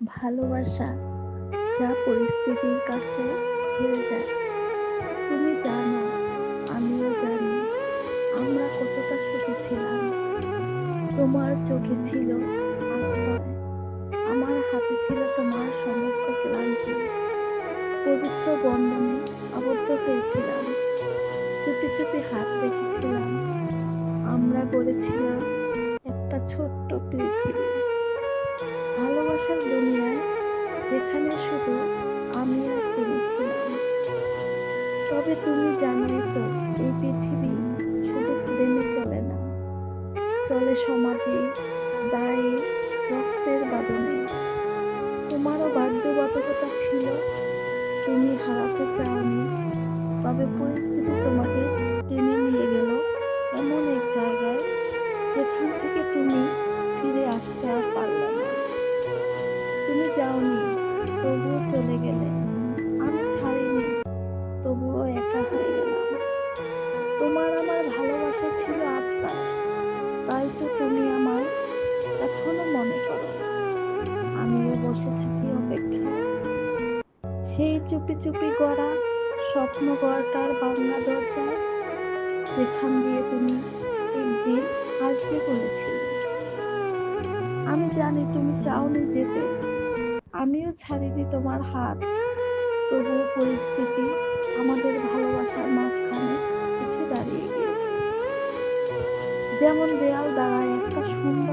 ভালোবাসা যা পরিস্থিতির কাছে হেরে যায়। তুমি জানো, আমিও জানি আমরা কতটা সুখী ছিলাম। তোমার চোখে ছিল আশ্রয়, আমার হাতে ছিল তোমার সমস্ত ক্লান্তি। পবিত্র বন্ধনে আবদ্ধ হয়েছিলাম, চুপি চুপি হাত রেখেছিলাম। আমরা গড়েছিলাম একটা ছোট্ট পৃথিবী, ভালোবাসার দুনিয়ায়, যেখানে শুধু আমি আর তুমি ছিলাম। তবে তুমি জানোই তো, এই পৃথিবী শুধু প্রেমে চলে না, চলে সমাজে, দায়ে, রক্তের বাঁধনে। তোমারও বাধ্যবাধকতা ছিল, তুমি হারাতে চাওনি, তবে পরিস্থিতি তোমাকে টেনে নিয়ে গেল এমন এক জায়গায়, যেখান থেকে তুমি ফিরে আসতে আর পারলে না। তুমি যাওনি, তবুও চলে গেলে। আমি ছাড়িনি, তবুও একা হয়ে গেলাম। তোমার আমার ভালোবাসা ছিল আত্মার, তাই তো তুমি আমায় এখনো মনে করো। আমিও বসে থাকি অপেক্ষায়, সেই চুপি চুপি গড়া স্বপ্ন গড়টার ভাঙা দরজায়, যেখান দিয়ে তুমি একদিন আসবে বলেছিলে। আমি জানি তুমি চাওনি যেতে, আমিও ছাড়িনি তোমার হাত, তবুও পরিস্থিতি আমাদের ভালোবাসার মাঝখানে এসে দাঁড়িয়ে গিয়েছে। যেমন দেয়াল দাঁড়ায় একটা সুন্দর